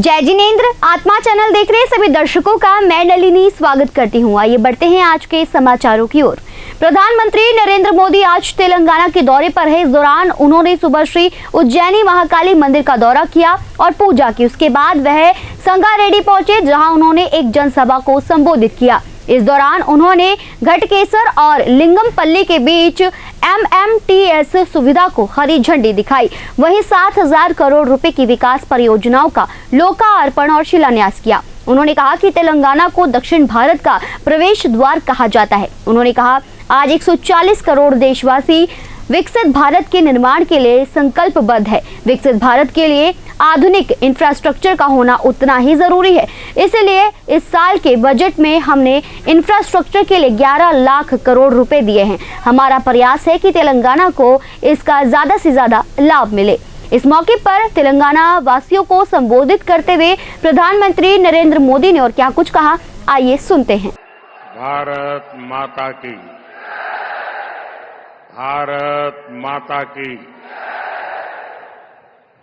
जय जिनेन्द्र। आत्मा चैनल देख रहे सभी दर्शकों का मैं नलिनी स्वागत करती हूँ। आइए बढ़ते हैं आज के समाचारों की ओर। प्रधानमंत्री नरेंद्र मोदी आज तेलंगाना के दौरे पर है। इस दौरान उन्होंने सुबह श्री उज्जैनी महाकाली मंदिर का दौरा किया और पूजा की। उसके बाद वह संगारेड्डी पहुंचे, जहां उन्होंने एक जनसभा को संबोधित किया। इस दौरान उन्होंने घटकेसर और लिंगमपल्ली के बीच MMTS सुविधा को हरी झंडी दिखाई। वहीं 7,000 करोड़ रुपए की विकास परियोजनाओं का लोकार्पण और शिलान्यास किया। उन्होंने कहा कि तेलंगाना को दक्षिण भारत का प्रवेश द्वार कहा जाता है। उन्होंने कहा, आज 140 करोड़ देशवासी विकसित भारत के निर्माण के लिए संकल्पबद्ध है। विकसित भारत के लिए आधुनिक इंफ्रास्ट्रक्चर का होना उतना ही जरूरी है। इसलिए इस साल के बजट में हमने इंफ्रास्ट्रक्चर के लिए 11 लाख करोड़ रुपए दिए हैं। हमारा प्रयास है कि तेलंगाना को इसका ज्यादा से ज्यादा लाभ मिले। इस मौके पर तेलंगाना वासियों को संबोधित करते हुए प्रधानमंत्री नरेंद्र मोदी ने और क्या कुछ कहा, आइए सुनते हैं। भारत माता की, भारत माता की,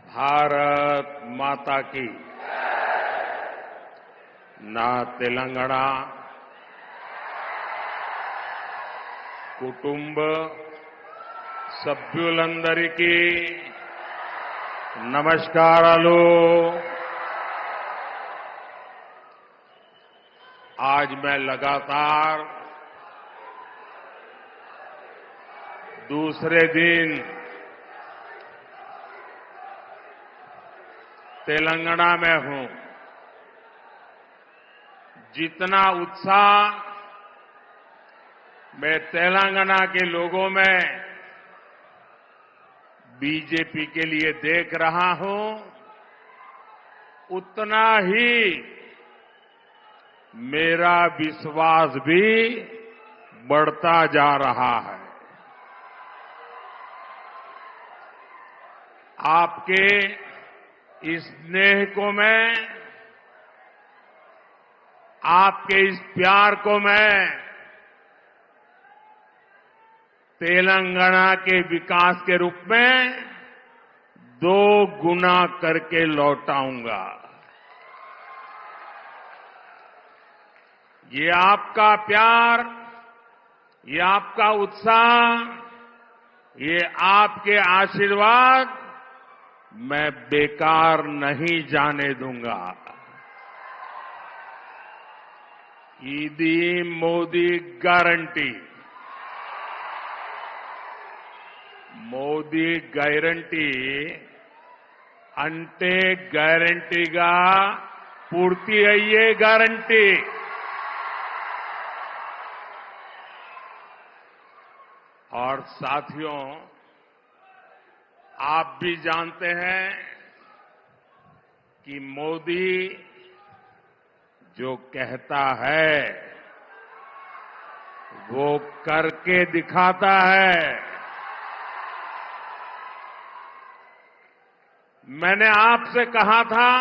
भारत माता की। ना तेलंगाना కుటుంబ సభ్యులందరికీ నమస్కారాలు। आज मैं लगातार दूसरे दिन तेलंगाना में हूं। जितना उत्साह मैं तेलंगाना के लोगों में बीजेपी के लिए देख रहा हूं, उतना ही मेरा विश्वास भी बढ़ता जा रहा है। आपके इस स्नेह को मैं, आपके इस प्यार को मैं तेलंगाना के विकास के रूप में 2 गुना करके लौटाऊंगा। ये आपका प्यार, ये आपका उत्साह, ये आपके आशीर्वाद मैं बेकार नहीं जाने दूंगा। ఇది మోదీ గ్యారంటీ, మోదీ గ్యారంటీ అంటే గ్యారంటీగా పూర్తి అయ్యే గ్యారంటీ। और साथियों, आप भी जानते हैं कि मोदी जो कहता है वो करके दिखाता है। मैंने आपसे कहा था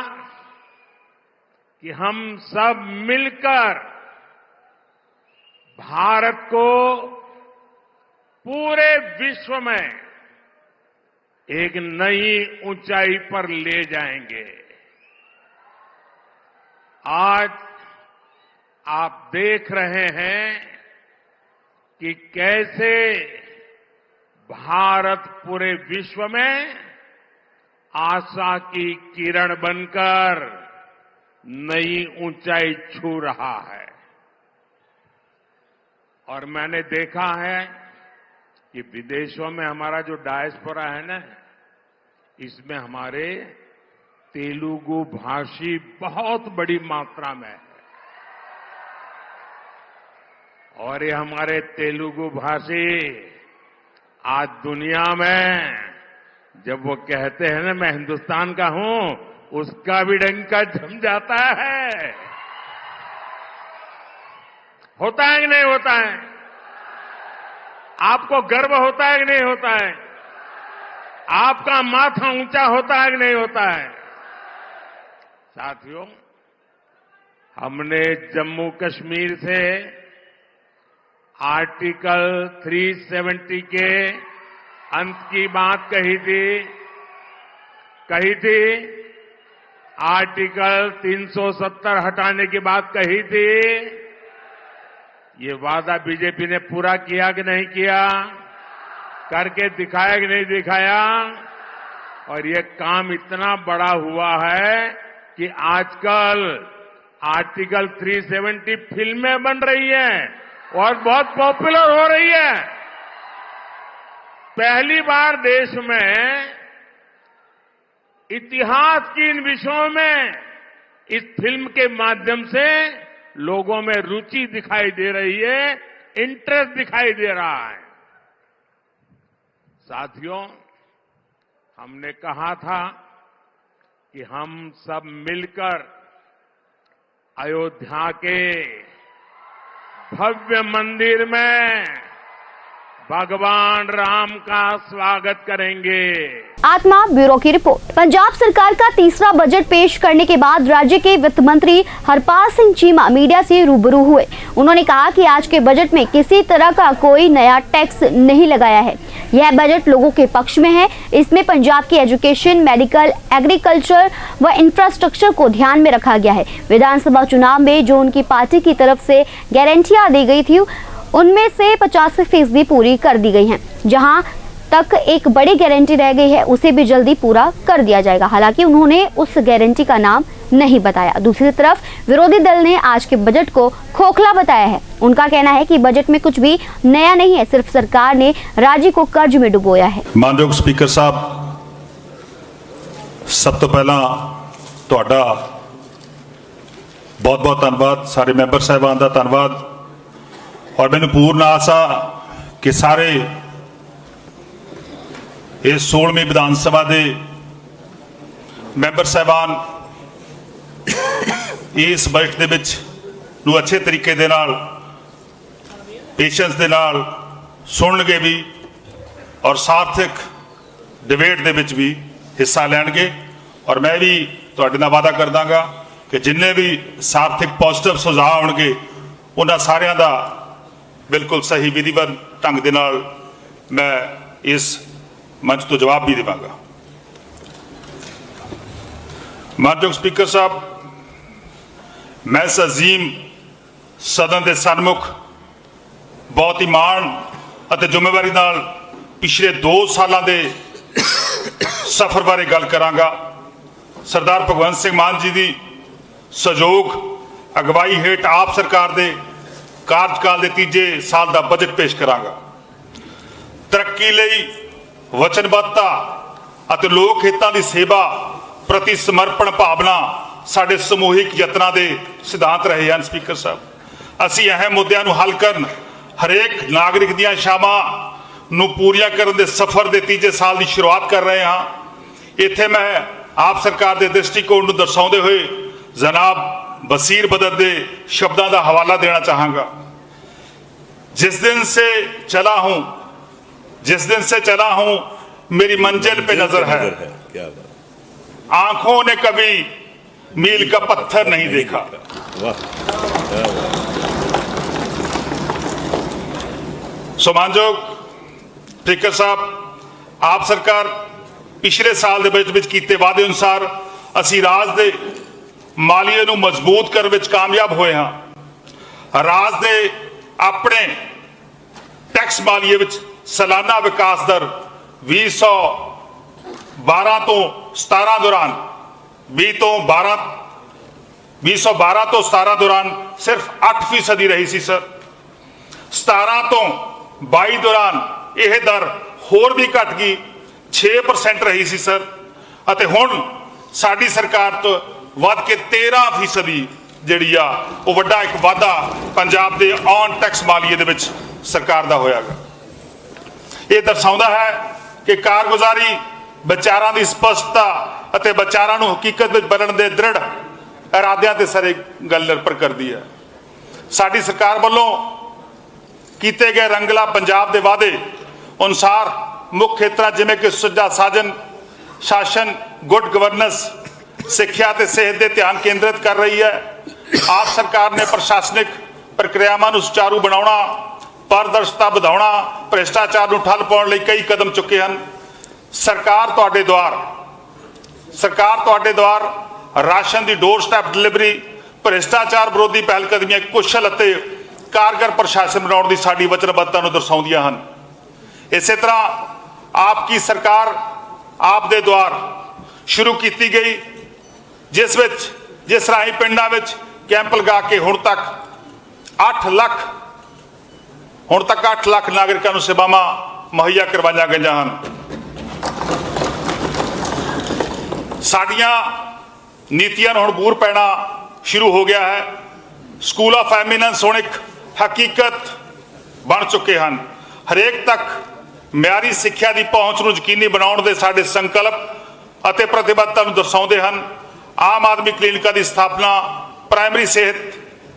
कि हम सब मिलकर भारत को पूरे विश्व में एक नई ऊंचाई पर ले जाएंगे। आज आप देख रहे हैं कि कैसे भारत पूरे विश्व में आशा की किरण बनकर नई ऊंचाई छू रहा है। और मैंने देखा है कि विदेशों में हमारा जो डायस्पोरा है ना, इसमें हमारे तेलुगु भाषी बहुत बड़ी मात्रा में है। और ये हमारे तेलुगु भाषी आज दुनिया में जब वो कहते हैं ना मैं हिंदुस्तान का हूं, उसका भी डंका जम जाता है। होता है कि नहीं होता है? आपको गर्व होता है कि नहीं होता है? आपका माथा ऊंचा होता है कि नहीं होता है? साथियों, हमने जम्मू कश्मीर से आर्टिकल 370 के अंत की बात कही थी आर्टिकल 370 हटाने की बात कही थी। ये वादा बीजेपी ने पूरा किया कि नहीं किया? करके दिखाया कि नहीं दिखाया? और ये काम इतना बड़ा हुआ है कि आजकल आर्टिकल 370 फिल्में बन रही हैं और बहुत पॉपुलर हो रही है। पहली बार देश में इतिहास की इन विषयों में इस फिल्म के माध्यम से लोगों में रुचि दिखाई दे रही है, इंटरेस्ट दिखाई दे रहा है। साथियों, हमने कहा था कि हम सब मिलकर अयोध्या के भव्य मंदिर में भगवान राम का स्वागत करेंगे। आत्मा ब्यूरो की रिपोर्ट। पंजाब सरकार का तीसरा बजट पेश करने के बाद राज्य के वित्त मंत्री हरपाल सिंह चीमा मीडिया से रूबरू हुए। उन्होंने कहा कि आज के बजट में किसी तरह का कोई नया टैक्स नहीं लगाया है। यह बजट लोगों के पक्ष में है। इसमें पंजाब की एजुकेशन, मेडिकल, एग्रीकल्चर व इंफ्रास्ट्रक्चर को ध्यान में रखा गया है। विधानसभा चुनाव में जो उनकी पार्टी की तरफ से गारंटियां दी गई थी, उनमें से 85% पूरी कर दी गई हैं। जहां तक एक बड़ी गारंटी रह गई है, उसे भी जल्दी पूरा कर दिया जाएगा। हालांकि उन्होंने उस गारंटी का नाम नहीं बताया। दूसरी तरफ विरोधी दल ने आज के बजट को खोखला बताया है। उनका कहना है कि बजट में कुछ भी नया नहीं है, सिर्फ सरकार ने राज्य को कर्ज में डुबोया है। मानयोग स्पीकर साहब, सब तो पहला तुहाडा बहुत बहुत धन्यवाद, सारे मैंबर साहिबान का धन्यवाद। और मैंने पूर्ण आस आ कि सारे इस 16वीं विधानसभा के मैंबर साहिबान इस बजट दे विच नूं अच्छे तरीके दे नाल, पेशेंस दे नाल सुनणगे भी और सार्थक डिबेट दे विच भी हिस्सा लैणगे। और मैं भी तुहाडे नाल वादा कर दांगा कि जिन्ने भी सार्थक पॉजिटिव सुझाव आउणगे उन्हां सारियां दा बिल्कुल सही विधिवत ढंग दे नाल मैं इस मंच तो जवाब भी देवांगा। मानयोग स्पीकर साहब, मैं इस अजीम सदन के सन्मुख बहुत ही मान और जिम्मेवारी नाल पिछले 2 सालों के सफर बारे गल करांगा। सरदार भगवंत सिंह मान जी की सहयोग अगवाई हेठ आप सरकार के कार्यकाल के 3जे साल का बजट पेश करांगा। तरक्की लई वचनबद्धता और लोक हितां की सेवा प्रति समर्पण भावना साडे समूहिक यत्नां दे सिद्धांत रहे हैं। स्पीकर साहब, असीं अहम मुद्दों नूं हल करन, हरेक नागरिक दीआं इच्छावां नूं पूरीआं करन दे सफर के 3जे साल की शुरुआत कर रहे हैं। इत्थे मैं आप सरकार के दृष्टिकोण नूं दर्शाउंदे होए जनाब बसीर बदर दे शब्दां दा हवाला देना चाहांगा। जिस दिन से चला हूं मेरी मंजिल पे नजर है, आंखों ने कभी मील का पत्थर नहीं देखा। मानयोग स्पीकर साहब, आप सरकार पिछले साल के बजट विच कीते वादे अनुसार असीं राज दे मालीए नूं मजबूत करने विच कामयाब होए हां। राज दे अपने टैक्स मालीए विच सालाना विकास दर 2012 तो 17 दौरान 2012 तो 17 दौरान सिर्फ 8% रही सी सर। 17 तो 22 दौरान यह दर होर भी घट गई 6% रही सी सर। अते हुण साडी सरकार तो वध के 13% जिहड़ी आ वो वड्डा एक वाधा पंजाब के ऑन टैक्स मालीए दे विच सरकार दा होयागा। ये दर्शाउंदा है कि कारगुजारी विचारां दी स्पष्टता अते विचारां नूं हकीकत विच बदलण दे दृढ़ इरादिਆਂ ते सारे गल निर्भर करदी है। साडी सरकार वल्लों कीते गए रंगला पंजाब दे वादे अनुसार मुख्य खेत्रां जिवें कि सुझा साजन शासन, गुड गवर्नेंस, सिक्ख्या ते सेहत ते ध्यान केंद्रित कर रही है। आप सरकार ने प्रशासनिक प्रक्रियावां नूं सुचारू बनाउणा, पारदर्शिता बढ़ाउणा, भ्रिष्टाचार नूं ठੱਲ पाउण लई कई कदम चुके हैं। सरकार तुहाडे द्वार ਰਾਸ਼ਨ ਦੀ ਡੋਰ ਸਟੈਪ ਡਿਲੀਵਰੀ, ਭ੍ਰਿਸ਼ਟਾਚਾਰ ਵਿਰੋਧੀ ਪਹਿਲਕਦਮੀਆਂ ਕੁਸ਼ਲ ਅਤੇ ਕਾਰਗਰ ਪ੍ਰਸ਼ਾਸਨ ਬਣਾਉਣ ਦੀ ਸਾਡੀ ਵਚਨਬੱਧਤਾ ਨੂੰ ਦਰਸਾਉਂਦੀਆਂ ਹਨ। ਇਸੇ ਤਰ੍ਹਾਂ ਆਪ ਕੀ ਸਰਕਾਰ ਆਪ ਦੇ ਦੁਆਰ ਸ਼ੁਰੂ ਕੀਤੀ ਗਈ, ਜਿਸ ਰਾਹੀਂ ਪਿੰਡਾਂ ਵਿੱਚ ਕੈਂਪ ਲਗਾ ਕੇ ਹੁਣ ਤੱਕ 8 ਲੱਖ ਨਾਗਰਿਕਾਂ ਨੂੰ ਸੇਵਾਵਾਂ ਮੁਹੱਈਆ ਕਰਵਾਈਆਂ ਗਈਆਂ ਹਨ। ਸਾਡੀਆਂ ਨੀਤੀਆਂ ਨੂੰ ਹੁਣ ਬੂਰ ਪੈਣਾ ਸ਼ੁਰੂ ਹੋ ਗਿਆ ਹੈ। ਸਕੂਲ ਆਫ ਐਮੀਨੈਂਸ ਹੁਣ ਇੱਕ ਹਕੀਕਤ ਬਣ ਚੁੱਕੇ ਹਨ। ਹਰੇਕ ਤੱਕ ਮਿਆਰੀ ਸਿੱਖਿਆ ਦੀ ਪਹੁੰਚ ਨੂੰ ਯਕੀਨੀ ਬਣਾਉਣ ਦੇ ਸਾਡੇ ਸੰਕਲਪ ਅਤੇ ਪ੍ਰਤੀਬੱਧਤਾ ਨੂੰ ਦਰਸਾਉਂਦੇ ਹਨ। ਆਮ ਆਦਮੀ ਕਲੀਨਿਕਾਂ ਦੀ ਸਥਾਪਨਾ ਪ੍ਰਾਇਮਰੀ ਸਿਹਤ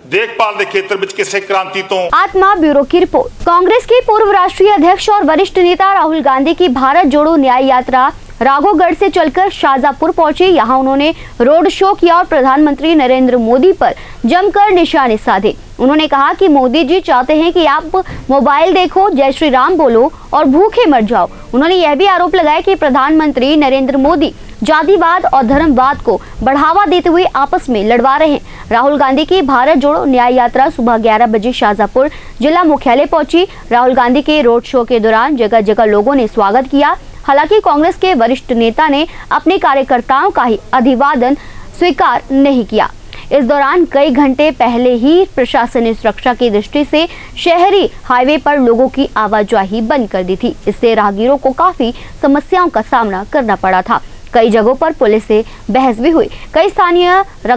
देखभाल के क्षेत्र में किसी क्रांति तो। आत्मा ब्यूरो की रिपोर्ट। कांग्रेस के पूर्व राष्ट्रीय अध्यक्ष और वरिष्ठ नेता राहुल गांधी की भारत जोड़ो न्याय यात्रा राघोगढ़ से चलकर शाहजहांपुर पहुंची। यहां उन्होंने रोड शो किया और प्रधानमंत्री नरेंद्र मोदी पर जमकर निशाने साधे। उन्होंने कहा कि मोदी जी चाहते हैं कि आप मोबाइल देखो, जय श्री राम बोलो और भूखे मर जाओ। उन्होंने यह भी आरोप लगाया कि प्रधानमंत्री नरेंद्र मोदी जातिवाद और धर्मवाद को बढ़ावा देते हुए आपस में लड़वा रहे हैं। राहुल गांधी की भारत जोड़ो न्याय यात्रा सुबह 11 बजे शाहजहांपुर जिला मुख्यालय पहुंची। राहुल गांधी के रोड शो के दौरान जगह जगह लोगों ने स्वागत किया। हालांकि कांग्रेस के वरिष्ठ नेता ने अपने कार्यकर्ताओं का ही अभिवादन स्वीकार नहीं किया। इस दौरान कई घंटे पहले ही प्रशासन ने सुरक्षा की दृष्टि से शहरी हाईवे पर लोगों की आवाजाही बंद कर दी थी। इससे राहगीरों को काफी समस्याओं का सामना करना पड़ा था। कई जगहों पर पुलिस से बहस भी हुई। कई स्थानीय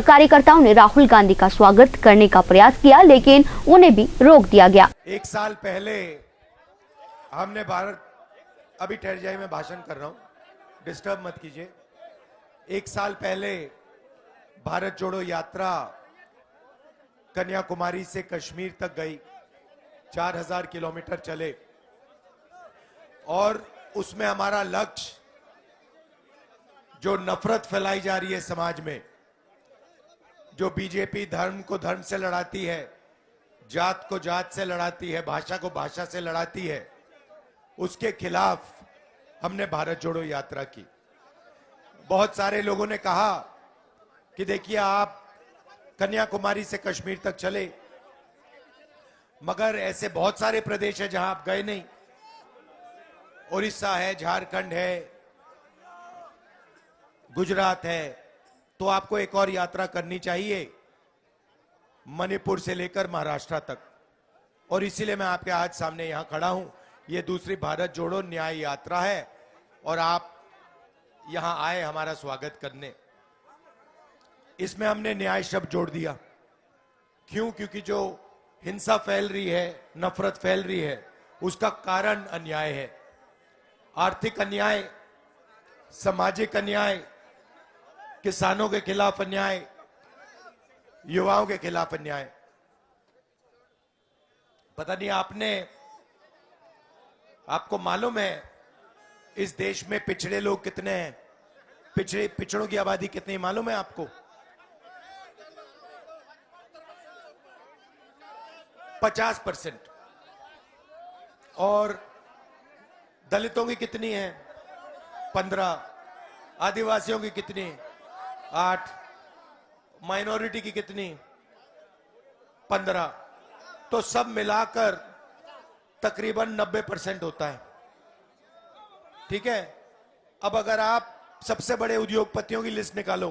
कार्यकर्ताओं ने राहुल गांधी का स्वागत करने का प्रयास किया, लेकिन उन्हें भी रोक दिया गया। एक साल पहले हमने भारत, अभी ठहर जाइए मैं भाषण कर रहा हूं, डिस्टर्ब मत कीजिए। एक साल पहले भारत जोड़ो यात्रा कन्याकुमारी से कश्मीर तक गई, 4000 किलोमीटर चले और उसमें हमारा लक्ष्य जो नफरत फैलाई जा रही है समाज में, जो बीजेपी धर्म को धर्म से लड़ाती है, जात को जात से लड़ाती है, भाषा को भाषा से लड़ाती है, उसके खिलाफ हमने भारत जोड़ो यात्रा की। बहुत सारे लोगों ने कहा कि देखिए आप कन्याकुमारी से कश्मीर तक चले, मगर ऐसे बहुत सारे प्रदेश है जहां आप गए नहीं। उड़ीसा है, झारखंड है, गुजरात है, तो आपको एक और यात्रा करनी चाहिए मणिपुर से लेकर महाराष्ट्र तक। और इसीलिए मैं आपके आज सामने यहां खड़ा हूं। ये दूसरी भारत जोड़ो न्याय यात्रा है और आप यहां आए हमारा स्वागत करने। इसमें हमने न्याय शब्द जोड़ दिया। क्यों? क्योंकि जो हिंसा फैल रही है, नफरत फैल रही है, उसका कारण अन्याय है। आर्थिक अन्याय, सामाजिक अन्याय, किसानों के खिलाफ अन्याय, युवाओं के खिलाफ अन्याय। पता नहीं आपको मालूम है इस देश में पिछड़े लोग कितने हैं? पिछड़ों की आबादी कितनी मालूम है आपको? 50%। और दलितों की कितनी है? 15। आदिवासियों की कितनी? 8। माइनॉरिटी की कितनी? 15। तो सब मिलाकर तकरीबन 90% होता है। ठीक है। अब अगर आप सबसे बड़े उद्योगपतियों की लिस्ट निकालो,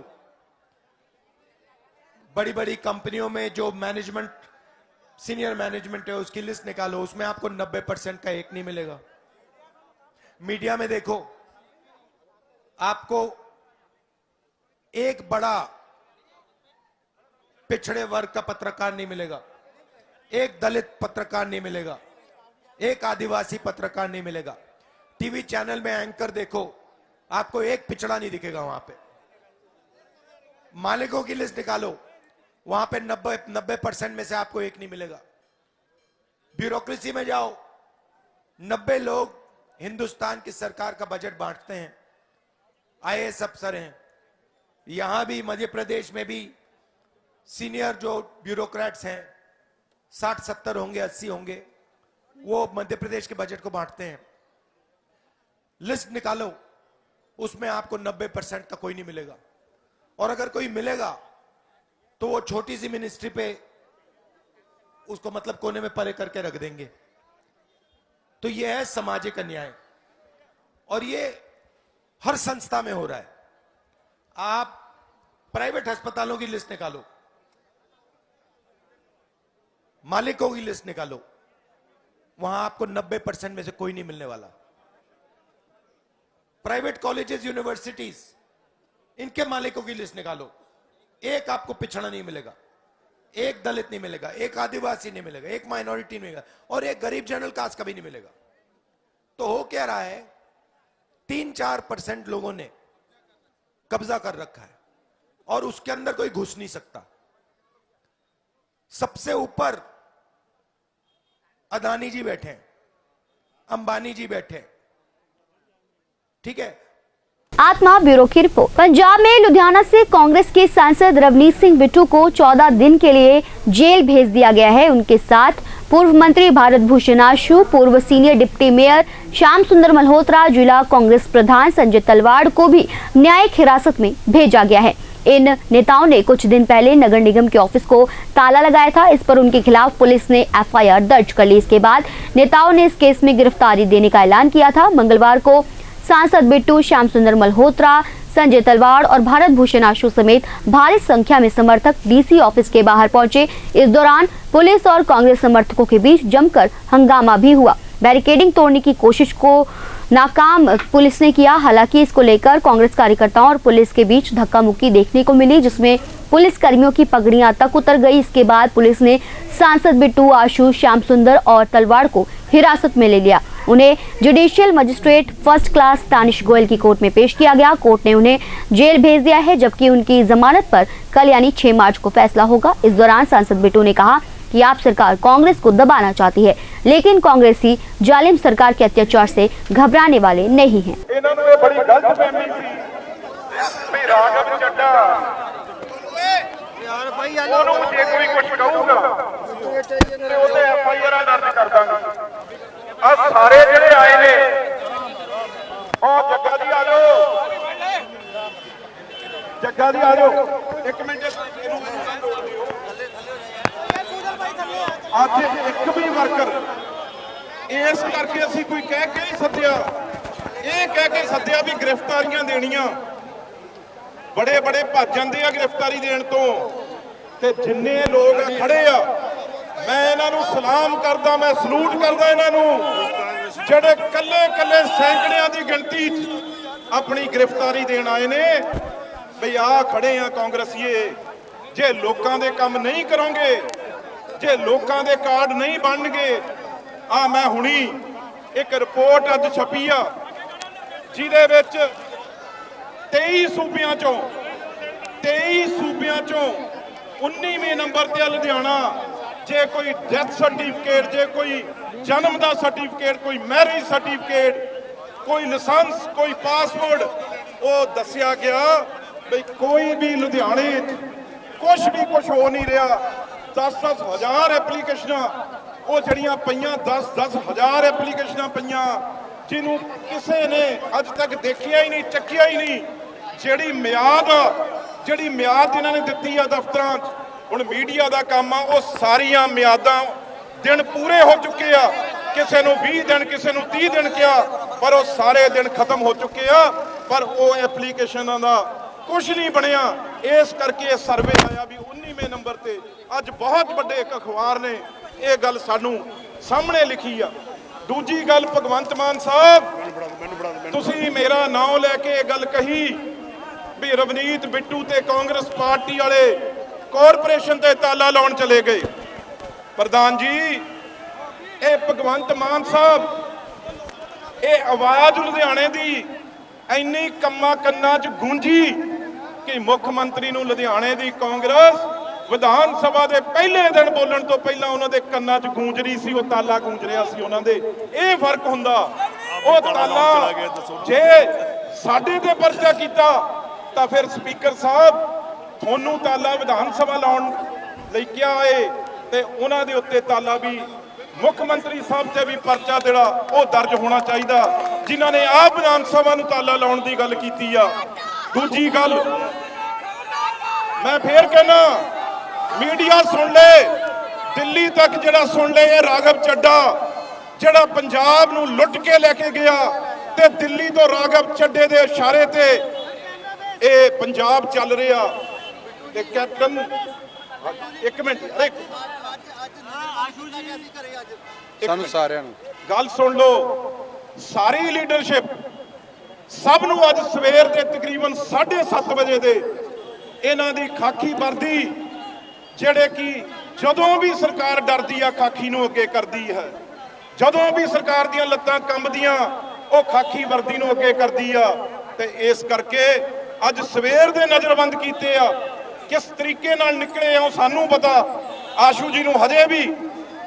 बड़ी बड़ी कंपनियों में जो मैनेजमेंट, सीनियर मैनेजमेंट है, उसकी लिस्ट निकालो, उसमें आपको 90% का एक नहीं मिलेगा। मीडिया में देखो, आपको एक बड़ा पिछड़े वर्ग का पत्रकार नहीं मिलेगा, एक दलित पत्रकार नहीं मिलेगा, एक आदिवासी पत्रकार नहीं मिलेगा। टीवी चैनल में एंकर देखो, आपको एक पिछड़ा नहीं दिखेगा वहां पे। मालिकों की लिस्ट निकालो, वहां पे 90% में से आपको एक नहीं मिलेगा। ब्यूरोक्रेसी में जाओ, 90 लोग हिंदुस्तान की सरकार का बजट बांटते हैं, आईएएस अफसर हैं। यहां भी मध्य प्रदेश में भी सीनियर जो ब्यूरोक्रेट्स हैं 60-70 होंगे, 80 होंगे, वो मध्य प्रदेश के बजट को बांटते हैं। लिस्ट निकालो, उसमें आपको 90% का कोई नहीं मिलेगा। और अगर कोई मिलेगा तो वो छोटी सी मिनिस्ट्री पे उसको मतलब कोने में परे करके रख देंगे। तो ये है सामाजिक अन्याय, और ये हर संस्था में हो रहा है। आप प्राइवेट अस्पतालों की लिस्ट निकालो, मालिकों की लिस्ट निकालो, वहां आपको 90% में से कोई नहीं मिलने वाला। प्राइवेट कॉलेजेस, यूनिवर्सिटीज, इनके मालिकों की लिस्ट निकालो, एक आपको पिछड़ा नहीं मिलेगा, एक दलित नहीं मिलेगा, एक आदिवासी नहीं मिलेगा, एक माइनॉरिटी नहीं मिलेगा, और एक गरीब जनरल कास्ट का भी नहीं मिलेगा। तो हो क्या रहा है, 3-4% लोगों ने कब्जा कर रखा है और उसके अंदर कोई घुस नहीं सकता। सबसे ऊपर अदानी जी बैठे हैं, अंबानी जी बैठे हैं, ठीक है। आत्मा ब्यूरो की रिपोर्ट। पंजाब में लुधियाना से कांग्रेस के सांसद रवनीत सिंह बिट्टू को 14 दिन के लिए जेल भेज दिया गया है। उनके साथ पूर्व मंत्री भारत भूषण आशु, पूर्व सीनियर डिप्टी मेयर श्याम सुंदर मल्होत्रा, जिला कांग्रेस प्रधान संजय तलवाड़ को भी न्यायिक हिरासत में भेजा गया है। इन नेताओं ने कुछ दिन पहले नगर निगम के ऑफिस को ताला लगाया था। इस पर उनके खिलाफ पुलिस ने एफआईआर दर्ज कर ली। इसके बाद नेताओं ने इस केस में गिरफ्तारी देने का ऐलान किया था। मंगलवार को सांसद बिट्टू, श्याम सुंदर मल्होत्रा, संजय तलवाड़ और भारत भूषण आशु समेत भारी संख्या में समर्थक डीसी ऑफिस के बाहर पहुंचे। इस दौरान पुलिस और कांग्रेस समर्थकों के बीच जमकर हंगामा भी हुआ। बैरिकेडिंग तोड़ने की कोशिश को नाकाम पुलिस ने किया। हालांकि इसको लेकर कांग्रेस कार्यकर्ताओं और पुलिस के बीच धक्का मुक्की देखने को मिली, जिसमें पुलिस कर्मियों की पगड़ियां तक उतर गई। इसके बाद पुलिस ने सांसद बिट्टू, आशु, श्याम सुंदर और तलवाड़ को हिरासत में ले लिया। उन्हें judicial magistrate first class Tanish Goyal की कोर्ट में पेश किया गया। कोर्ट ने उन्हें जेल भेज दिया है, जबकि उनकी जमानत पर कल यानी 6 मार्च को फैसला होगा। इस दौरान सांसद बिट्टू ने कहा कि आप सरकार कांग्रेस को दबाना चाहती है, लेकिन कांग्रेसी जालिम सरकार के अत्याचार से घबराने वाले नहीं हैं। इन्होंने ये बड़ी गलतफहमी सी भी राघव ਚੱਡਾ यार भाई ਉਹਨੂੰ ਜੇ ਕੋਈ ਕੁਝ ਕਹੂਗਾ ਤੇ ਉਹਦੇ ਐਫਆਈਆਰ ਦਰਜ ਕਰ ਦਾਂਗੇ। ਆ ਸਾਰੇ ਜਿਹੜੇ ਆਏ ਨੇ ਉਹ ਜੱਗਾ ਦੀ ਆ ਜਾਓ, ਜੱਗਾ ਦੀ ਆ ਜਾਓ, ਇੱਕ ਮਿੰਟ ਅੱਜ ਇੱਕ ਵੀ ਵਰਕਰ ਇਸ ਕਰਕੇ ਅਸੀਂ ਕੋਈ ਕਹਿ ਕੇ ਨਹੀਂ ਸੱਦਿਆ, ਇਹ ਕਹਿ ਕੇ ਸੱਦਿਆ ਵੀ ਗ੍ਰਿਫਤਾਰੀਆਂ ਦੇਣੀਆਂ, बड़े बड़े भज जाते हैं गिरफ्तारी देने तो। ते जिन्ने लोग खड़े आ, मैं इन्हों सलाम करदा, मैं सलूट करदा इन्हों जेडे कल्ले कल्ले सैकड़ियां की गिनती अपनी गिरफ्तारी देन आए ने। बई आ खड़े आ कांग्रेसीए, जे लोगों के काम नहीं करोगे, जे लोगों के कार्ड नहीं बनगे। आ मैं हुणी एक रिपोर्ट अज छपी आ जिहदे विच 23 सूबियां चों 19वें नंबर ते लुधियाना। जे कोई डेथ सर्टिफिकेट, जे कोई जन्म का सर्टिफिकेट, कोई मैरिज सर्टिफिकेट, कोई लाइसेंस, कोई पासपोर्ट, वो दसिया गया भाई कोई भी लुधियाने कुछ हो नहीं रहा। 10-10 हज़ार एप्लीकेशन वो जड़ियां पईयां, 10-10 हज़ार एप्लीकेशन पईयां जिन्हों किसी ने अज तक देखिया ही नहीं, चखिया ही नहीं। ਜਿਹੜੀ ਮਿਆਦ ਇਹਨਾਂ ਨੇ ਦਿੱਤੀ ਆ ਦਫ਼ਤਰਾਂ 'ਚ, ਹੁਣ ਮੀਡੀਆ ਦਾ ਕੰਮ ਆ, ਉਹ ਸਾਰੀਆਂ ਮਿਆਦਾਂ ਦਿਨ ਪੂਰੇ ਹੋ ਚੁੱਕੇ ਆ। ਕਿਸੇ ਨੂੰ 20 ਦਿਨ, ਕਿਸੇ ਨੂੰ 30 ਦਿਨ ਕਿਹਾ, ਪਰ ਉਹ ਸਾਰੇ ਦਿਨ ਖਤਮ ਹੋ ਚੁੱਕੇ ਆ। ਪਰ ਉਹ ਐਪਲੀਕੇਸ਼ਨਾਂ ਦਾ ਕੁਝ ਨਹੀਂ ਬਣਿਆ। ਇਸ ਕਰਕੇ ਇਹ ਸਰਵੇ ਆਇਆ ਵੀ 19ਵੇਂ ਨੰਬਰ ਤੇ। ਅੱਜ ਬਹੁਤ ਵੱਡੇ ਇੱਕ ਅਖਬਾਰ ਨੇ ਇਹ ਗੱਲ ਸਾਨੂੰ ਸਾਹਮਣੇ ਲਿਖੀ ਆ। ਦੂਜੀ ਗੱਲ, ਭਗਵੰਤ ਮਾਨ ਸਾਹਿਬ, ਤੁਸੀਂ ਮੇਰਾ ਨਾਮ ਲੈ ਕੇ ਇਹ ਗੱਲ ਕਹੀ ਵੀ ਰਵਨੀਤ ਬਿੱਟੂ ਤੇ ਕਾਂਗਰਸ ਪਾਰਟੀ ਵਾਲੇ ਕਾਰਪੋਰੇਸ਼ਨ ਤੇ ਤਾਲਾ ਲਾਉਣ ਚਲੇ ਗਏ। ਪ੍ਰਧਾਨ ਜੀ, ਇਹ ਭਗਵੰਤ ਮਾਨ ਸਾਹਿਬ, ਇਹ ਆਵਾਜ਼ ਲੁਧਿਆਣੇ ਦੀ ਇੰਨੀ ਕੰਮਾਂ ਕੰਨਾਂ 'ਚ ਗੂੰਜੀ ਕਿ ਮੁੱਖ ਮੰਤਰੀ ਨੂੰ ਲੁਧਿਆਣੇ ਦੀ ਕਾਂਗਰਸ ਵਿਧਾਨ ਸਭਾ ਦੇ ਪਹਿਲੇ ਦਿਨ ਬੋਲਣ ਤੋਂ ਪਹਿਲਾਂ ਉਹਨਾਂ ਦੇ ਕੰਨਾਂ 'ਚ ਗੂੰਜ ਰਹੀ ਸੀ, ਉਹ ਤਾਲਾ ਗੂੰਜ ਰਿਹਾ ਸੀ ਉਹਨਾਂ ਦੇ। ਇਹ ਫਰਕ ਹੁੰਦਾ। ਉਹ ਤਾਲਾ ਜੇ ਸਾਡੇ ਤੇ ਪਰਚਾ ਕੀਤਾ ਤਾਂ ਫਿਰ ਸਪੀਕਰ ਸਾਹਿਬ ਤੁਹਾਨੂੰ ਤਾਲਾ ਵਿਧਾਨ ਸਭਾ ਲਾਉਣ ਲਈ ਕਿਹਾ ਏ, ਤੇ ਉਹਨਾਂ ਦੇ ਉੱਤੇ ਤਾਲਾ ਵੀ ਮੁੱਖ ਮੰਤਰੀ ਸਾਹਿਬ ਤੇ ਵੀ ਪਰਚਾ ਜਿਹੜਾ ਉਹ ਦਰਜ ਹੋਣਾ ਚਾਹੀਦਾ, ਜਿਨ੍ਹਾਂ ਨੇ ਆਪ ਵਿਧਾਨ ਸਭਾ ਨੂੰ ਤਾਲਾ ਲਾਉਣ ਦੀ ਗੱਲ ਕੀਤੀ ਆ। ਦੂਜੀ ਗੱਲ, मैं फिर कहना मीडिया सुन ले, दिल्ली तक जरा सुन ले, राघव चड्डा जरा पंजाब नूं लुट के लेके गया ते दिल्ली तो राघव चड्डे दे इशारे ते ये पंजाब चल रहा। ते कैप्टन एक मिनट, अरे ਸਾਨੂੰ ਸਾਰਿਆਂ ਨੂੰ गल सुन लो, सारी लीडरशिप सब नूं अज सवेर के तकरीबन 7:30 बजे दे इन्हां दी खाकी वर्दी ਜਿਹੜੇ कि ਜਦੋਂ भी सरकार डरदी आ खाकी नूं अगे करदी है, ਜਦੋਂ भी सरकार दीयां लत्तां कंबदियां ਉਹ खाकी वर्दी नूं अगे करदी आ। ते इस करके अज सवेर दे नज़रबंद कीते आ, किस तरीके नाल निकले आ सानू पता। आशू जी नूं हजे भी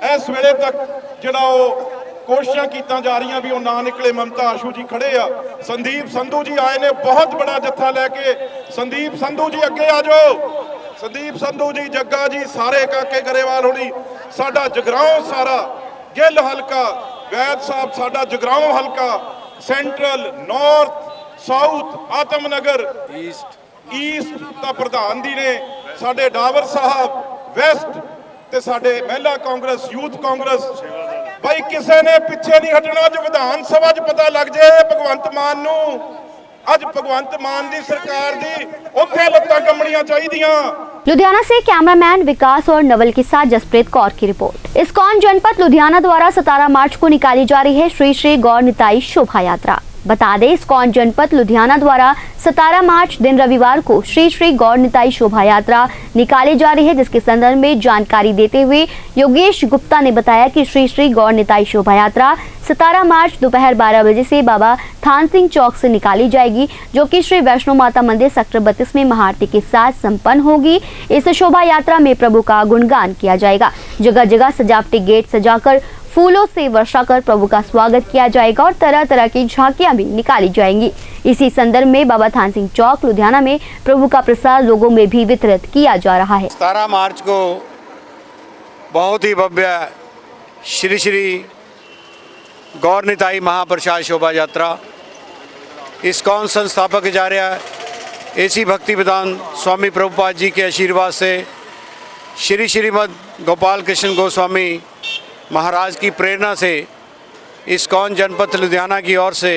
इस वेले तक जिहड़ा ਉਹ कोशिशां कीतां जा रही भी वो ना निकले। ममता आशू जी खड़े आ, संदीप संधू जी आए ने बहुत बड़ा जत्था लैके। संदीप संधू जी अगे आ जाओ, संदीप संधू जी, जग्गा जी, सारे काके गरेवाल होनी, साडा जगराओं सारा गिल हलका, वैद साहब साडा जगराओं हलका, सेंट्रल नॉर्थ साउथ आतमनगर ईस्ट दा प्रधान जी ने, साडे डावर साहब वैस्ट ते साडे महिला कांग्रेस यूथ कांग्रेस। भाई किसी ने पिछे नहीं हटना। जो विधान सभा च पता लग जाए भगवंत मान नूं, अज भगवंत मान दी सरकार दी उत्थे लत्तां कंबणियां चाहीदियां। लुधियाना से कैमरामैन विकास और नवल के साथ जसप्रीत कौर की रिपोर्ट। इस्कॉन जनपद लुधियाना द्वारा 17 मार्च को निकाली जा रही है श्री श्री गौर निताई शोभा यात्रा। बता दें, इस्कॉन जनपद लुधियाना द्वारा 17 मार्च दिन रविवार को श्री श्री गौर निताई शोभा यात्रा निकाली जा रही है, जिसके संदर्भ में जानकारी देते हुए योगेश गुप्ता ने बताया कि श्री श्री गौर निताई शोभा यात्रा 17 मार्च दोपहर 12 बजे से बाबा थान सिंह चौक से निकाली जाएगी, जो कि श्री वैष्णो माता मंदिर सेक्टर 32 में महाआरती के साथ संपन्न होगी। इस शोभा यात्रा में प्रभु का गुणगान किया जाएगा। जगह जगह सजावटी गेट सजाकर फूलों से वर्षा कर प्रभु का स्वागत किया जाएगा और तरह तरह की झांकियां भी निकाली जाएंगी। इसी संदर्भ में बाबा थान सिंह चौक लुधियाना में प्रभु का प्रसाद लोगों में भी वितरित किया जा रहा है। 17 मार्च को बहुत ही भव्य श्री श्री गौर निताई महाप्रसाद शोभा यात्रा इस्कॉन संस्थापक आचार्य एसी भक्ति विधान स्वामी प्रभुपाद जी के आशीर्वाद से श्री श्रीमद गोपाल कृष्ण गोस्वामी महाराज की प्रेरणा से इस्कॉन जनपद लुधियाना की ओर से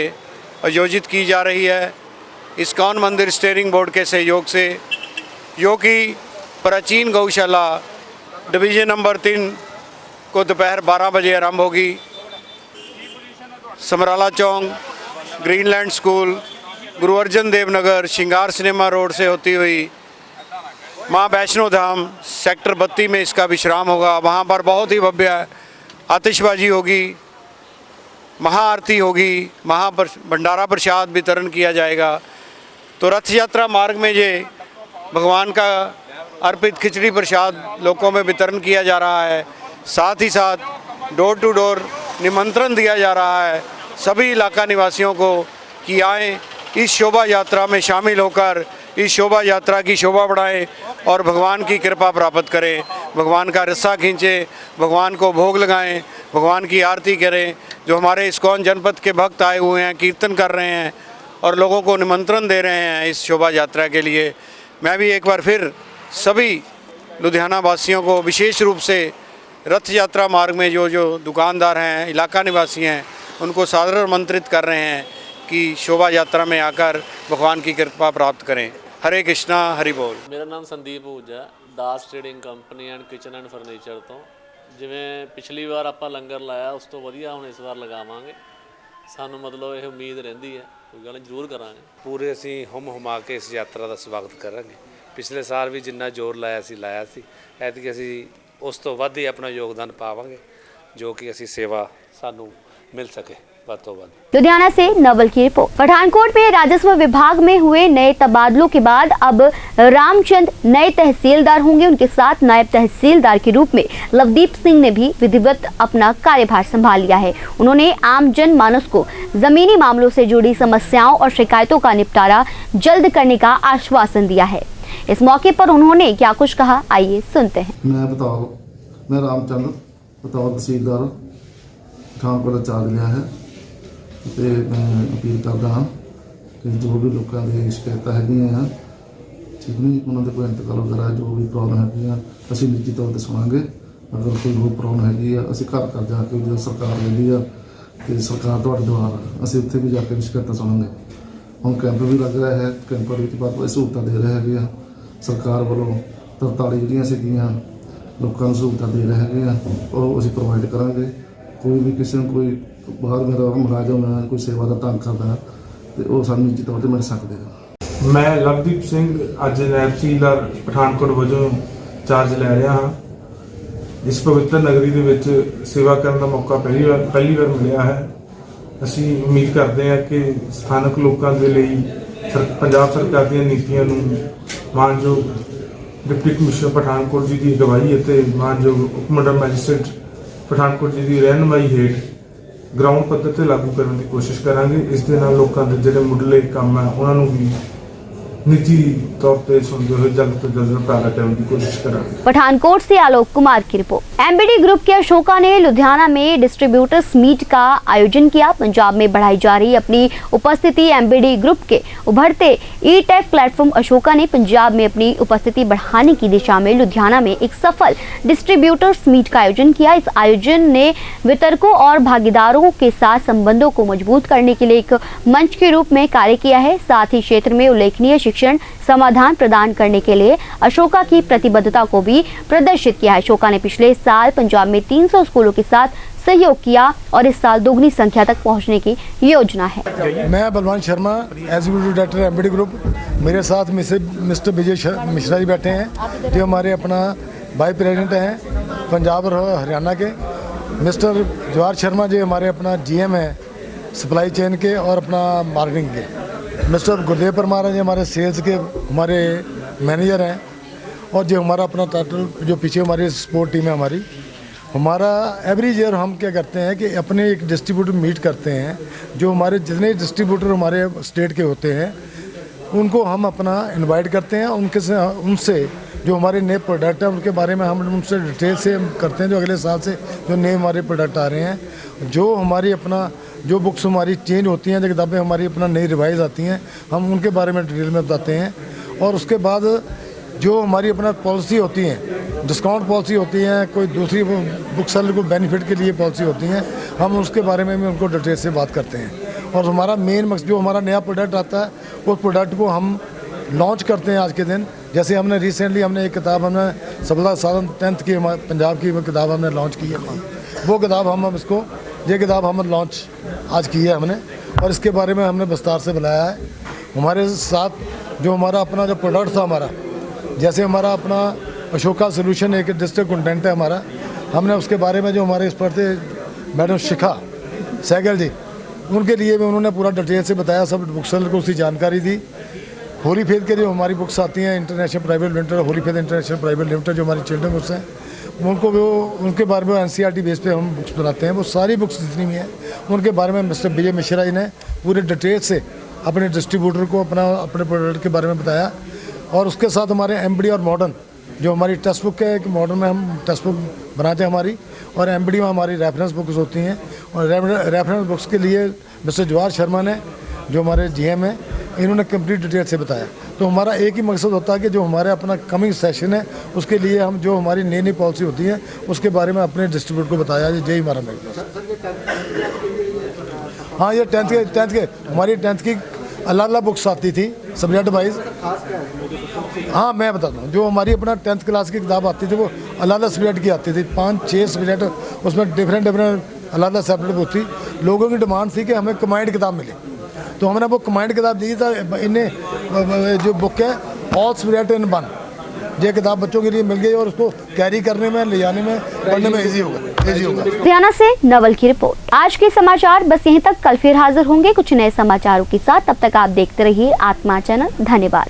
आयोजित की जा रही है। इस्कॉन मंदिर स्टीयरिंग बोर्ड के सहयोग से, जो कि प्राचीन गौशाला डिवीज़न नंबर 3 को दोपहर 12 बजे आरंभ होगी। समराला चौक, ग्रीनलैंड स्कूल, गुरु अर्जन देव नगर, श्रृंगार सिनेमा रोड से होती हुई माँ वैष्णो धाम सेक्टर 32 में इसका विश्राम होगा। वहाँ पर बहुत ही भव्य आतिशबाजी होगी, महाआरती होगी, भंडारा प्रसाद वितरण किया जाएगा। तो रथ यात्रा मार्ग में ये भगवान का अर्पित खिचड़ी प्रसाद लोगों में वितरण किया जा रहा है। साथ ही साथ डोर टू डोर निमंत्रण दिया जा रहा है सभी इलाका निवासियों को कि आएँ, इस शोभा यात्रा में शामिल होकर इस शोभा यात्रा की शोभा बढ़ाएं और भगवान की कृपा प्राप्त करें, भगवान का रस्सा खींचें, भगवान को भोग लगाएं, भगवान की आरती करें। जो हमारे इस्कॉन जनपद के भक्त आए हुए हैं, कीर्तन कर रहे हैं और लोगों को निमंत्रण दे रहे हैं इस शोभा यात्रा के लिए। मैं भी एक बार फिर सभी लुधियाना वासियों को विशेष रूप से रथ यात्रा मार्ग में जो दुकानदार हैं, इलाका निवासी हैं, उनको सादर आमंत्रित कर रहे हैं कि शोभा यात्रा में आकर भगवान की कृपा प्राप्त करें। हरे कृष्णा, हरि बोल। मेरा नाम Sandeep Ooja, Das trading company and kitchen and furniture तो जिवें पिछली बार आपां लंगर लाया उस तो वधिया हुण इस बार लगावांगे। सानू मतलब ये उम्मीद रहिंदी है, कोई गल जरूर करांगे। पूरे असीं हुम हुमा के इस यात्रा का स्वागत करांगे। पिछले साल भी जिन्ना जोर लाया सी ऐतकी असीं उस तो वध ही अपना योगदान पावांगे, जो कि असीं सेवा सानू मिल सके। लुधियाना से नवल की रिपोर्ट। पठानकोट में राजस्व विभाग में हुए नए तबादलों के बाद अब रामचंद नए तहसीलदार होंगे। उनके साथ नायब तहसीलदार के रूप में लवदीप सिंह ने भी विधिवत अपना कार्यभार संभाल लिया है। उन्होंने आम जन मानस को जमीनी मामलों से जुड़ी समस्याओं और शिकायतों का निपटारा जल्द करने का आश्वासन दिया है। इस मौके पर उन्होंने क्या कुछ कहा, आइए सुनते हैं। मैं रामचंद बतौर तहसीलदार पठानकोट चार्ज लिया है ਤੇ ਮੈਂ ਅਪੀਲ ਕਰਦਾ ਹਾਂ ਕਿ ਜੋ ਵੀ ਲੋਕਾਂ ਦੀ ਸ਼ਿਕਾਇਤਾਂ ਹੈਗੀਆਂ ਆ, ठीक नहीं, उन्होंने कोई इंतकाल वगैरह जो भी प्रॉब्लम हैगी ਅਸੀਂ ਨਿੱਜੀ ਤੌਰ ਤੇ ਸੁਣਾਂਗੇ। अगर कोई ਹੋਰ प्रॉब्लम हैगी ਅਸੀਂ ਘਰ ਘਰ ਜਾ ਕੇ जो सरकार ਲੈਂਦੀ ਆ ਤੇ ਸਰਕਾਰ ਤੁਹਾਡੇ ਦੁਆਰਾ ਅਸੀਂ ਉੱਥੇ ਵੀ ਜਾ ਕੇ ਸ਼ਿਕਾਇਤਾਂ ਸੁਣਾਂਗੇ। ਹੁਣ ਕੈਂਪ ਵੀ ਲੱਗ ਰਿਹਾ ਹੈ, ਕੈਂਪਾਂ ਵਿੱਚ ਬਹੁਤ ਸਹੂਲਤਾਂ ਦੇ ਰਹੇ ਹੈਗੇ ਆ ਸਰਕਾਰ ਵੱਲੋਂ। 43 ਜਿਹੜੀਆਂ ਸੀਗੀਆਂ ਲੋਕਾਂ ਨੂੰ ਸਹੂਲਤਾਂ ਦੇ ਰਹੇ ਹੈਗੇ ਆ ਉਹ ਅਸੀਂ ਪ੍ਰੋਵਾਈਡ ਕਰਾਂਗੇ। ਕੋਈ ਵੀ ਕਿਸੇ ਨੂੰ ਕੋਈ ਬਾਹਰ ਮੇਰਾ ਮੁਲਾਜ਼ਮ ਹੈ ਕੋਈ ਸੇਵਾ ਦਾ ਤੰਗ ਕਰਦਾ ਤੇ ਉਹ ਸਾਨੂੰ ਨਿੱਜੀ ਤੌਰ ਤੇ ਮਿਲ ਸਕਦੇ ਆ। ਮੈਂ ਲਵਦੀਪ ਸਿੰਘ ਅੱਜ ਨਾਇਬ ਤਹਿਸੀਲਦਾਰ ਪਠਾਨਕੋਟ ਵਜੋਂ ਚਾਰਜ ਲੈ ਰਿਹਾ ਹਾਂ। ਇਸ ਪਵਿੱਤਰ ਨਗਰੀ ਦੇ ਵਿੱਚ ਸੇਵਾ ਕਰਨ ਦਾ ਮੌਕਾ ਪਹਿਲੀ ਵਾਰ ਮਿਲਿਆ ਹੈ। ਅਸੀਂ ਉਮੀਦ ਕਰਦੇ ਹਾਂ ਕਿ ਸਥਾਨਕ ਲੋਕਾਂ ਦੇ ਲਈ ਪੰਜਾਬ ਸਰਕਾਰ ਦੀਆਂ ਨੀਤੀਆਂ ਨੂੰ ਮਾਨਯੋਗ ਡਿਪਟੀ ਕਮਿਸ਼ਨਰ ਪਠਾਨਕੋਟ ਜੀ ਦੀ ਅਗਵਾਈ ਅਤੇ ਮਾਨਯੋਗ ਉਪ ਮੰਡਲ ਮੈਜਿਸਟਰੇਟ ਪਠਾਨਕੋਟ ਜੀ ਦੀ ਰਹਿਨੁਮਾਈ ਹੇਠ ਗਰਾਊਂਡ ਪੱਧਰ ਤੇ ਲਾਗੂ ਕਰਨ ਦੀ ਕੋਸ਼ਿਸ਼ ਕਰਾਂਗੇ। ਇਸ ਦੇ ਨਾਲ ਲੋਕਾਂ ਦੇ ਜਿਹੜੇ ਮੁੱਢਲੇ ਕੰਮ ਹੈ ਉਹਨਾਂ ਨੂੰ ਵੀ निजी तौर पर सुनते हुए जल्द से जल्द निपटारा करने की कोशिश करेंगे। पठानकोट से आलोक कुमार की रिपोर्ट। एमबीडी ग्रुप के अशोका ने लुधियाना में डिस्ट्रीब्यूटर्स मीट का आयोजन किया। पंजाब में बढ़ाई जा रही अपनी उपस्थिति एमबीडी ग्रुप के उभरते ई टेक प्लेटफॉर्म अशोका ने पंजाब में अपनी उपस्थिति बढ़ाने की दिशा में लुधियाना में एक सफल डिस्ट्रीब्यूटर्स मीट का आयोजन किया। इस आयोजन ने वितरकों और भागीदारों के साथ संबंधों को मजबूत करने के लिए एक मंच के रूप में कार्य किया है। साथ ही क्षेत्र में उल्लेखनीय शिक्षण समाधान प्रदान करने के लिए अशोका की प्रतिबद्धता को भी प्रदर्शित किया है। अशोका ने पिछले साल पंजाब में 300 स्कूलों के साथ सहयोग किया और इस साल दोगुनी संख्या तक पहुंचने की योजना है। मैं Balwant Sharma executive director MBD group, मेरे साथ मिस्टर विजय मिश्रा जी बैठे हैं जो हमारे अपना वाइस प्रेसिडेंट हैं पंजाब और हरियाणा के। मिस्टर जवाहर शर्मा जी हमारे अपना जीएम हैं सप्लाई चेन के और अपना मार्केटिंग के। मिस्टर गुरदेव परमार जी हमारे सेल्स के हमारे मैनेजर हैं। और जो हमारा अपना टोटल जो पीछे हमारी सपोर्ट टीम है हमारा एवरी ईयर हम क्या करते हैं कि अपने एक डिस्ट्रीब्यूटर मीट करते हैं। जो हमारे जितने डिस्ट्रीब्यूटर हमारे स्टेट के होते हैं उनको हम अपना इनवाइट करते हैं। उनसे जो हमारे नए प्रोडक्ट हैं उनके बारे में हम उनसे डिटेल से करते हैं। जो अगले साल से जो नए हमारे प्रोडक्ट आ रहे हैं, जो हमारी अपना जो बुक्स हमारी चेंज होती हैं, जो किताबें हमारी अपना नई रिवाइज आती हैं, हम उनके बारे में डिटेल में बताते हैं। और उसके बाद जो हमारी अपना पॉलिसी होती है, डिस्काउंट पॉलिसी होती है, कोई दूसरी बुक सेलर को बेनिफिट के लिए पॉलिसी होती हैं, हम उसके बारे में भी उनको डिटेल से बात करते हैं। और हमारा मेन मकसद जो हमारा नया प्रोडक्ट आता है उस प्रोडक्ट को हम लॉन्च करते हैं आज के दिन। जैसे हमने रिसेंटली एक किताब हमने सफलता साधन 10th की पंजाब की किताब हमने लॉन्च की है। वो किताब ये किताब हम लॉन्च आज की है हमने, और इसके बारे में हमने विस्तार से बताया है। हमारे साथ जो हमारा अपना जो प्रोडक्ट था हमारा, जैसे हमारा अपना अशोका सोल्यूशन एक डिस्ट्रिक्ट कंटेंट है हमारा, हमने उसके बारे में जो हमारे इस पर थे मैडम शिखा सहगल जी, उनके लिए भी उन्होंने पूरा डिटेल से बताया, सब बुक सेलर को उसकी जानकारी दी। होली फेथ के जो हमारी बुक्स आती हैं international private limited, Holi faith international private limited जो हमारी चिल्ड्रन बुक्स हैं, उनको वो उनके बारे में एनसीईआरटी बेस पे हम बुक्स बनाते हैं। वो सारी बुक्स जितनी भी हैं उनके बारे में मिस्टर विजय मिश्रा जी ने पूरे डिटेल से अपने डिस्ट्रीब्यूटर को अपने प्रोडक्ट के बारे में बताया। और उसके साथ हमारे एमबीडी और मॉडर्न जो हमारी टेक्स्ट बुक है, कि मॉडर्न में हम टेक्स्ट बुक बनाते हैं हमारी, और एमबीडी में हमारी रेफरेंस बुक्स होती हैं। और रेफरेंस बुक्स के लिए मिस्टर जवाहर शर्मा ने जो हमारे जीएम हैं, इन्होंने कंप्लीट डिटेल से बताया। तो हमारा एक ही मकसद होता है कि जो हमारे अपना कमिंग सेशन है उसके लिए हम जो हमारी नई नई पॉलिसी होती है उसके बारे में अपने डिस्ट्रीब्यूटर को बताया। यही हमारा मकसद। हाँ, ये टेंथ के हमारी 10th की अलग अलग बुक्स आती थी सब्जेक्ट वाइज। हाँ, मैं बताता हूँ, जो हमारी अपना 10th क्लास की किताब आती थी वो अलग अलग सब्जेक्ट की आती थी, 5-6 सब्जेक्ट, उसमें डिफरेंट अलग अलग सेपरेट बुक थी। लोगों की डिमांड थी कि हमें कमांड किताब मिले, तो हमने वो कमांड किताब दी था। इन्हें जो बुक है ऑल सब्जेक्ट इन वन, ये किताब बच्चों के लिए मिल गई और उसको कैरी करने में, ले जाने में, पढ़ने में इजी होगा। लुधियाना से नवल की रिपोर्ट। आज के समाचार बस यहीं तक, कल फिर हाजिर होंगे कुछ नए समाचारों के साथ। तब तक आप देखते रहिए आत्मा चैनल। धन्यवाद।